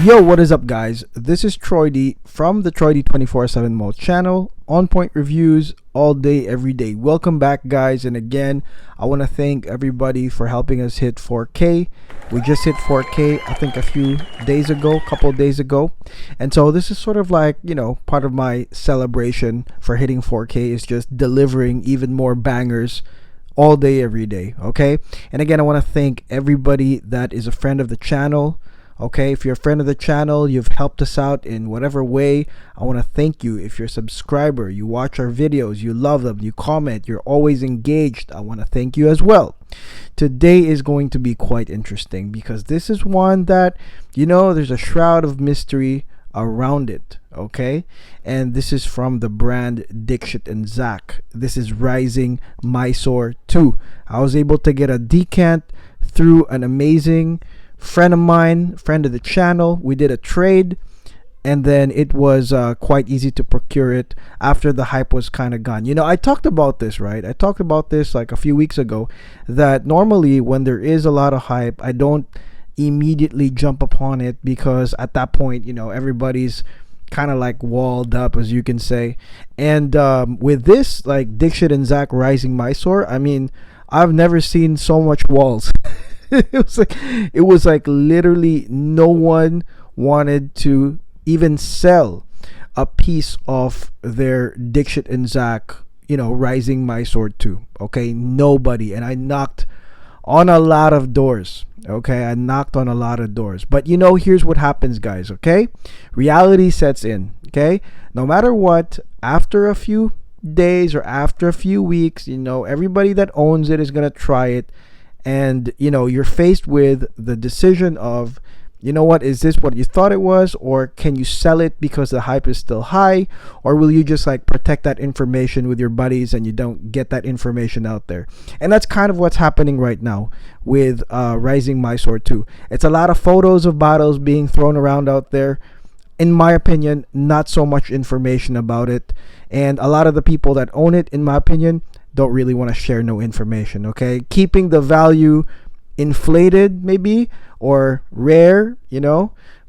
Yo, what is up, guys? This is Troy D from the Troy D 24/7 Mall channel. On point reviews all day, every day. Welcome back, guys. And again, I want to thank everybody for helping us hit 4K. We just hit 4K, I think, a couple days ago. And so this is sort of like, part of my celebration for hitting 4K is just delivering even more bangers all day, every day. Okay. And again, I want to thank everybody that is a friend of the channel. Okay, if you're a friend of the channel, you've helped us out in whatever way, I want to thank you. If you're a subscriber, you watch our videos, you love them, you comment, you're always engaged, I want to thank you as well. Today is going to be quite interesting because this is one that, there's a shroud of mystery around it. Okay, and this is from the brand Dixit Zak. This is Rising Mysore 2. I was able to get a decant through an amazing friend of mine, friend of the channel. We did a trade, and then it was quite easy to procure it after the hype was kind of gone. I talked about this, right? I talked about this like a few weeks ago, that normally when there is a lot of hype, I don't immediately jump upon it because at that point, everybody's kind of like walled up, as you can say. And with this, like Dixit Zak Rising Mysore, I mean, I've never seen so much walls. it was like literally no one wanted to even sell a piece of their Dixit Zak, Rising Mysore 2. Okay, nobody. And I knocked on a lot of doors. Okay, I knocked on a lot of doors. But here's what happens, guys. Okay, reality sets in. Okay, no matter what, after a few days or after a few weeks, everybody that owns it is gonna try it. And you're faced with the decision of, what, is this what you thought it was, or can you sell it because the hype is still high, or will you just like protect that information with your buddies and you don't get that information out there? And that's kind of what's happening right now with Rising Mysore 2. It's a lot of photos of bottles being thrown around out there. In my opinion, not so much information about it, and a lot of the people that own it, in my opinion, don't really want to share no information. Okay, keeping the value inflated maybe, or rare,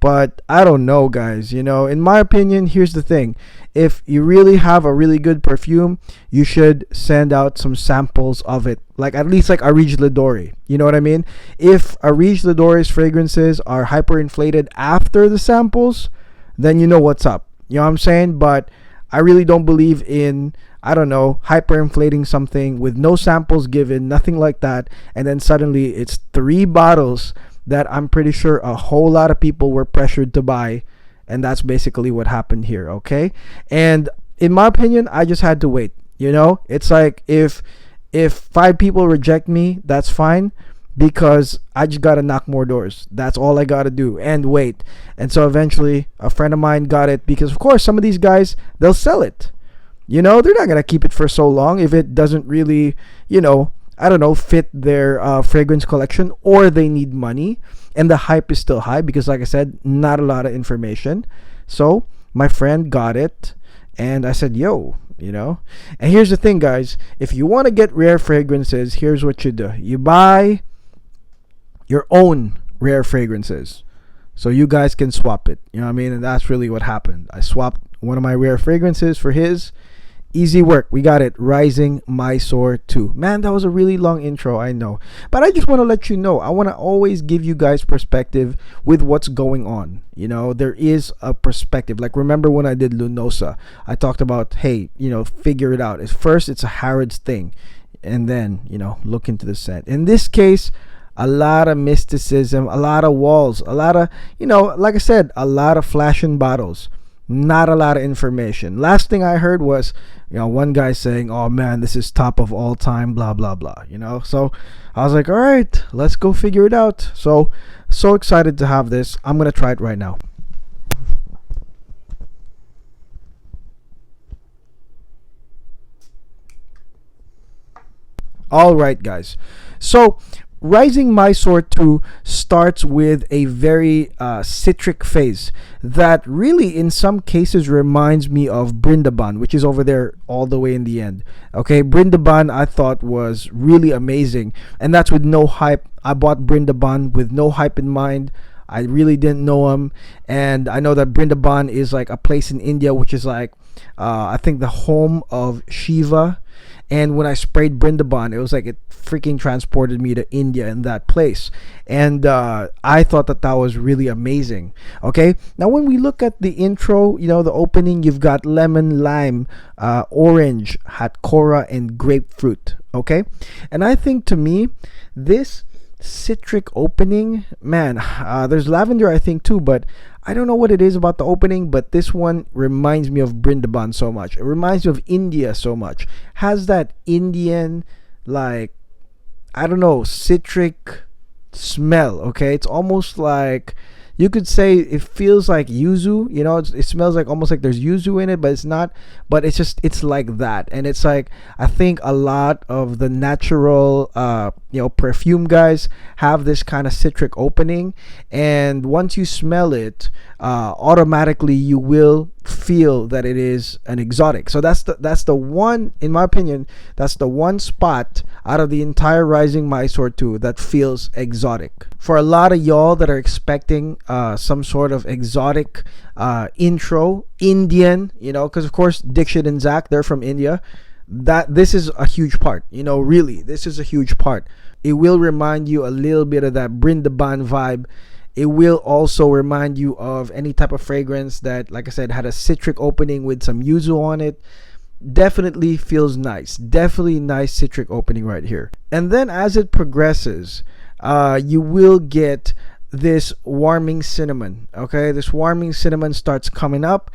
but I don't know, guys. In my opinion, here's the thing: if you really have a really good perfume, you should send out some samples of it, like at least like Arij Ladori. You know what I mean? If Arij Ladori's fragrances are hyperinflated after the samples, then you know what's up. You know what I'm saying? But I really don't believe in, hyperinflating something with no samples given, nothing like that, and then suddenly it's 3 bottles that I'm pretty sure a whole lot of people were pressured to buy, and that's basically what happened here. Okay, and in my opinion, I just had to wait. It's like if 5 people reject me, that's fine, because I just gotta knock more doors. That's all I gotta do, and wait. And so eventually a friend of mine got it, because of course some of these guys, they'll sell it. They're not gonna keep it for so long if it doesn't really, fit their fragrance collection, or they need money and the hype is still high, because like I said, not a lot of information. So my friend got it, and I said, yo, and here's the thing, guys: if you want to get rare fragrances, here's what you do. You buy your own rare fragrances so you guys can swap it. You know what I mean? And that's really what happened. I swapped one of my rare fragrances for his. Easy work. We got it. Rising Mysore 2. Man, that was a really long intro, I know, but I just want to let you know, I want to always give you guys perspective with what's going on. There is a perspective. Like, remember when I did Lunosa, I talked about, hey, figure it out. At first it's a Harrods thing, and then look into the scent. In this case, a lot of mysticism, a lot of walls, a lot of, like I said, a lot of flashing bottles, not a lot of information. Last thing I heard was, one guy saying, oh man, this is top of all time, blah blah blah. So I was like, all right, let's go figure it out. So excited to have this. I'm gonna try it right now. All right, guys, so Rising Mysore 2 starts with a very citric phase that really in some cases reminds me of Brindaban, which is over there all the way in the end. Okay, Brindaban I thought was really amazing, and that's with no hype. I bought Brindaban with no hype in mind. I really didn't know them, and I know that Brindaban is like a place in India which is like, I think the home of Shiva. And when I sprayed Brindaban, it was like it freaking transported me to India in that place. And I thought that that was really amazing. Okay, now when we look at the intro, the opening, you've got lemon, lime, orange, hatkora, and grapefruit. Okay, and I think to me, this citric opening, man, there's lavender I think too, but I don't know what it is about the opening, but this one reminds me of Brindaban so much. It reminds me of India so much. Has that Indian, like, I don't know, citric smell. Okay, it's almost like, you could say it feels like yuzu. It smells like almost like there's yuzu in it, but it's not. But it's like that. And it's like, I think a lot of the natural perfume guys have this kind of citric opening, and once you smell it, automatically you will feel that it is an exotic. So that's the one, in my opinion, that's the one spot out of the entire Rising Mysore 2 that feels exotic. For a lot of y'all that are expecting some sort of exotic intro, Indian, because of course Dixit and Zak, they're from India, that this is a huge part. Really, this is a huge part. It will remind you a little bit of that Brindaban vibe. It will also remind you of any type of fragrance that, like I said, had a citric opening with some yuzu on it. Definitely feels nice. Definitely nice citric opening right here. And then as it progresses, you will get this warming cinnamon. Okay, this warming cinnamon starts coming up,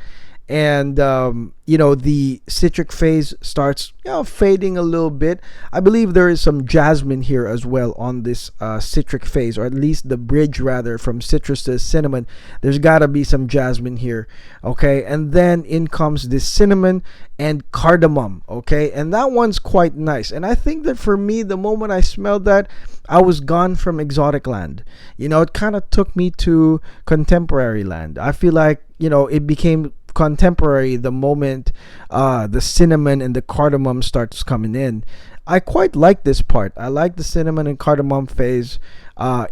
and the citric phase starts fading a little bit. I believe there is some jasmine here as well on this citric phase, or at least the bridge rather from citrus to cinnamon. There's got to be some jasmine here. Okay, and then in comes this cinnamon and cardamom. Okay, and that one's quite nice. And I think that for me, the moment I smelled that, I was gone from exotic land. It kind of took me to contemporary land. I feel like it became contemporary the moment the cinnamon and the cardamom starts coming in. I quite like this part. I like the cinnamon and cardamom phase,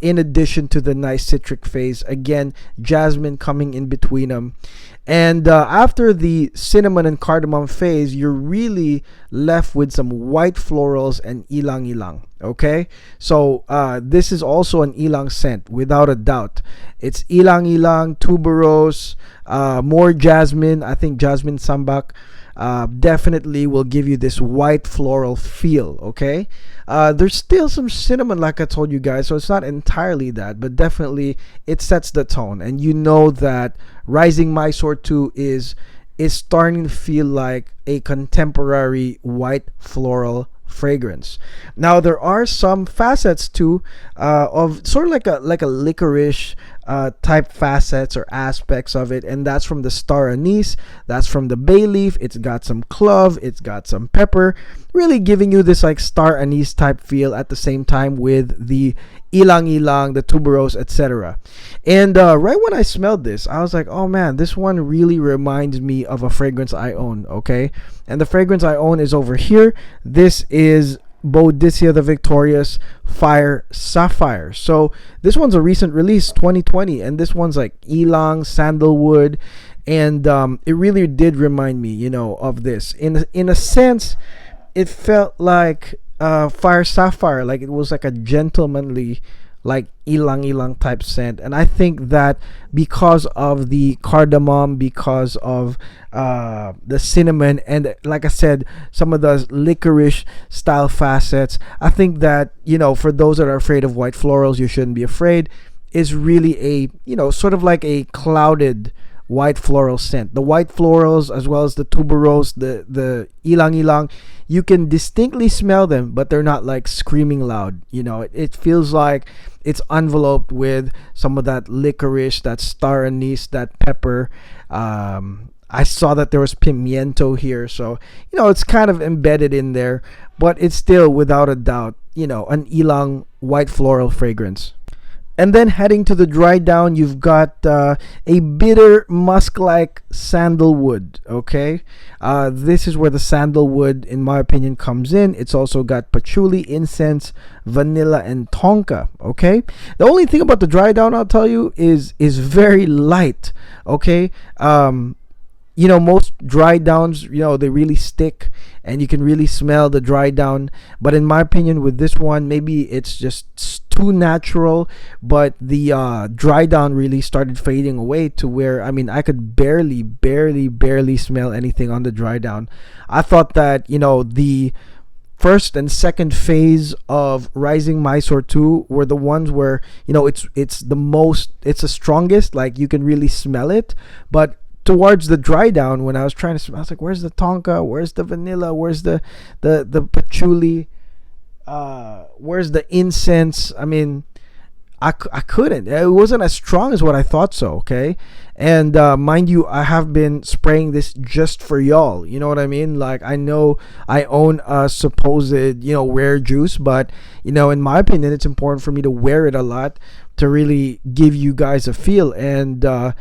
in addition to the nice citric phase. Again, jasmine coming in between them. And after the cinnamon and cardamom phase, you're really left with some white florals and ilang ilang. Okay, so this is also an ilang scent without a doubt. It's ilang ilang, tuberose, more jasmine. I think jasmine sambak definitely will give you this white floral feel. Okay, there's still some cinnamon, like I told you guys, so it's not entirely that, but definitely it sets the tone. And that Rising Mysore 2 is starting to feel like a contemporary white floral fragrance. Now there are some facets too, of sort of like a licorice type facets or aspects of it, and that's from the star anise, that's from the bay leaf. It's got some clove, it's got some pepper, really giving you this like star anise type feel at the same time with the ilang ilang, the tuberose, etc. And right when I smelled this, I was like, oh man, this one really reminds me of a fragrance I own. Okay, and the fragrance I own is over here. This is Boudicca the Victorious Fire Sapphire. So this one's a recent release, 2020, and this one's like ylang, sandalwood, and it really did remind me, of this. In a sense, it felt like Fire Sapphire, like it was like a gentlemanly, like ilang ilang type scent. And I think that because of the cardamom, because of the cinnamon, and like I said, some of the licorice style facets, I think that for those that are afraid of white florals, you shouldn't be afraid. Is really a sort of like a clouded white floral scent. The white florals as well as the tuberose, the ilang ilang, you can distinctly smell them, but they're not like screaming loud. It feels like it's enveloped with some of that licorice, that star anise, that pepper. I saw that there was pimiento here, so it's kind of embedded in there, but it's still without a doubt an ilang white floral fragrance. And then heading to the dry down, you've got a bitter musk-like sandalwood. Okay, this is where the sandalwood, in my opinion, comes in. It's also got patchouli, incense, vanilla, and tonka. Okay, the only thing about the dry down, I'll tell you, is very light. Okay, most dry downs, they really stick and you can really smell the dry down. But in my opinion, with this one, maybe it's just too natural, but the dry down really started fading away to where, I mean, I could barely smell anything on the dry down. I thought that, the first and second phase of Rising Mysore 2 were the ones where, it's the strongest, like you can really smell it. But towards the dry down, when I was trying to smell, I was like, where's the tonka, where's the vanilla, where's the patchouli, where's the incense? I mean, I couldn't. It wasn't as strong as what I thought so. Okay, and mind you, I have been spraying this just for y'all. You know what I mean? Like, I know I own a supposed rare juice, but in my opinion, it's important for me to wear it a lot to really give you guys a feel. And the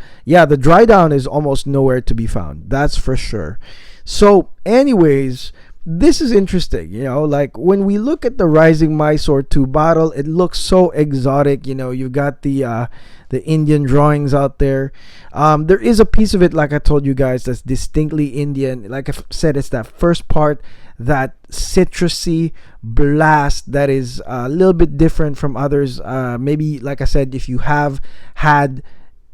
dry down is almost nowhere to be found. That's for sure. So, anyways, this is interesting, like when we look at the Rising Mysore 2 bottle, it looks so exotic. You got the Indian drawings out there. There is a piece of it, like I told you guys, that's distinctly Indian. Like I said, it's that first part, that citrusy blast that is a little bit different from others. Maybe, like I said, if you have had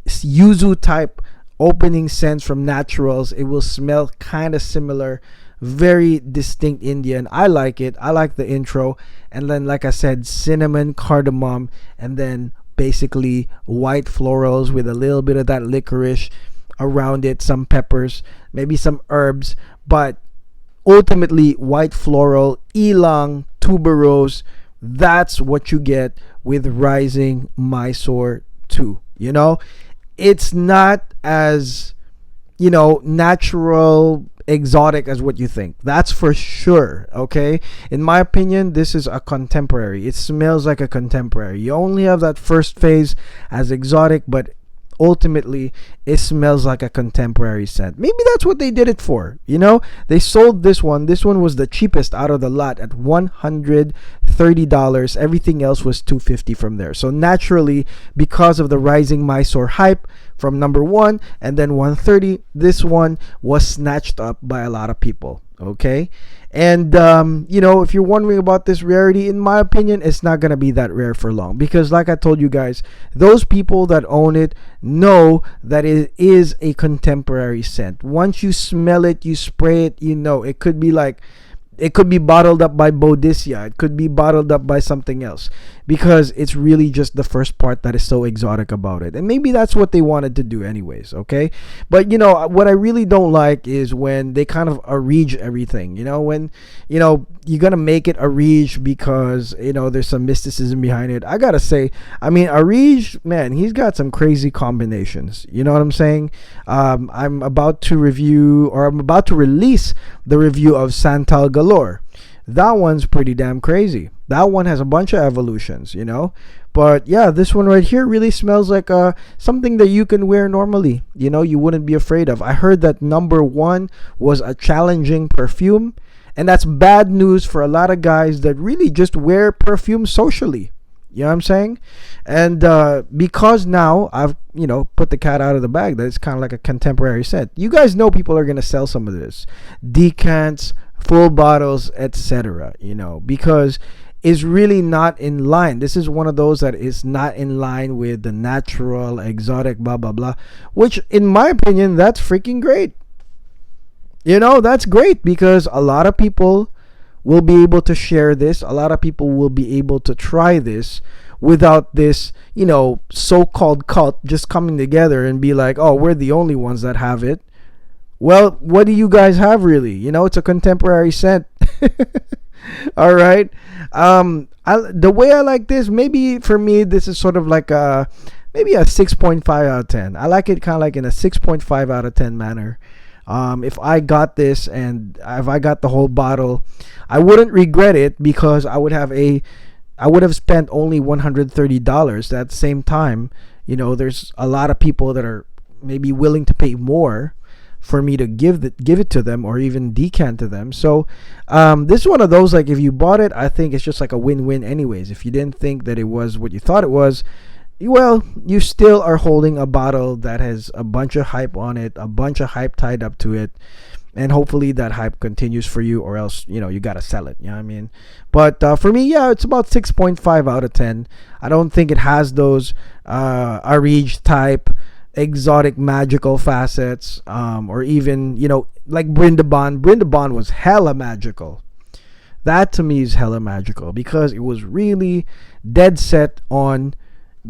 yuzu type opening scents from naturals, it will smell kind of similar. Very distinct Indian. I like it. I like the intro. And then, like I said, cinnamon, cardamom, and then basically white florals with a little bit of that licorice around it, some peppers, maybe some herbs, but ultimately white floral, ylang, tuberose. That's what you get with Rising Mysore 2. It's not as natural, exotic as what you think. That's for sure. Okay, in my opinion, this is a contemporary. It smells like a contemporary. You only have that first phase as exotic, but ultimately it smells like a contemporary scent. Maybe that's what they did it for. They sold this one. This one was the cheapest out of the lot at $130. Everything else was $250 from there. So naturally, because of the Rising Mysore hype from number 1 and then 130, this one was snatched up by a lot of people. Okay, and if you're wondering about this rarity, in my opinion, it's not gonna be that rare for long, because like I told you guys, those people that own it know that it is a contemporary scent. Once you smell it, you spray it, it could be bottled up by Bodicea. It could be bottled up by something else, because it's really just the first part that is so exotic about it. And maybe that's what they wanted to do anyways, okay? But, what I really don't like is when they kind of arrange everything, when, you're going to make it arrange because, there's some mysticism behind it. I got to say, I mean, arrange, man, he's got some crazy combinations. You know what I'm saying? I'm about to release the review of Santal Galore. That one's pretty damn crazy. That one has a bunch of evolutions, But yeah, this one right here really smells like something that you can wear normally. You wouldn't be afraid of. I heard that number 1 was a challenging perfume, and that's bad news for a lot of guys that really just wear perfume socially. You know what I'm saying? And because now I've, put the cat out of the bag, that it's kind of like a contemporary scent. You guys know people are going to sell some of this. Decants, full bottles, etc. Because it's really not in line. This is one of those that is not in line with the natural, exotic, blah, blah, blah. Which, in my opinion, that's freaking great. That's great, because a lot of people will be able to share this. A lot of people will be able to try this without this, so-called cult just coming together and be like, oh, we're the only ones that have it. Well, what do you guys have really? It's a contemporary scent. All right. The way I like this, maybe for me, this is sort of like maybe a 6.5 out of 10. I like it kind of like in a 6.5 out of 10 manner. If I got this and if I got the whole bottle, I wouldn't regret it, because I would have I would have spent only $130. At the same time, there's a lot of people that are maybe willing to pay more for me to give it to them, or even decant to them. So this is one of those, like, if you bought it, I think it's just like a win-win anyways. If you didn't think that it was what you thought it was, well, you still are holding a bottle that has a bunch of hype on it, a bunch of hype tied up to it, and hopefully that hype continues for you, or else you gotta sell it. You know what I mean? But for me, yeah, it's about 6.5 out of 10. I don't think it has those Arij type exotic magical facets, or even like Brindaban was hella magical. That to me is hella magical, because it was really dead set on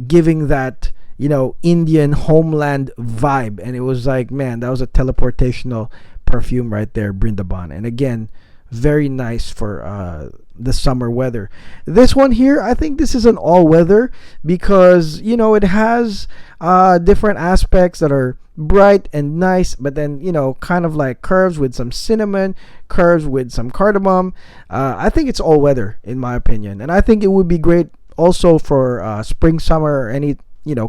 giving that Indian homeland vibe, and it was like, man, that was a teleportational perfume right there, Brindaban. And again, very nice for the summer weather. This one here, I think this is an all-weather, because it has different aspects that are bright and nice, but then kind of like curves with some cinnamon, curves with some cardamom. I think it's all-weather in my opinion, and I think it would be great also for spring, summer, or any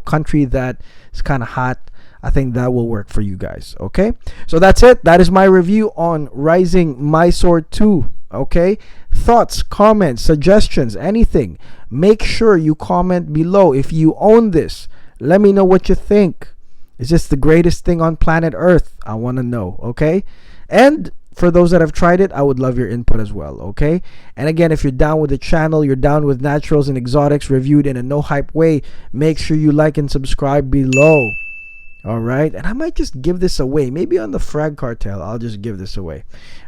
country that is kind of hot. I think that will work for you guys. Okay, so that's it. That is my review on Rising Mysore 2. Okay, thoughts, comments, suggestions, anything, make sure you comment below. If you own this, let me know what you think. Is this the greatest thing on planet Earth? I want to know. Okay, and for those that have tried it, I would love your input as well. Okay, and again, if you're down with the channel, you're down with naturals and exotics reviewed in a no hype way, make sure you like and subscribe below. All right, and I might just give this away, maybe on the Frag Cartel. I'll just give this away.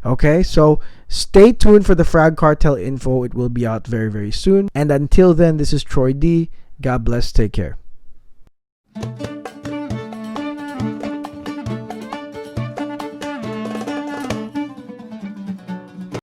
Okay, so stay tuned for the Frag Cartel info. It will be out very, very soon. And until then, this is Troy D. God bless. Take care.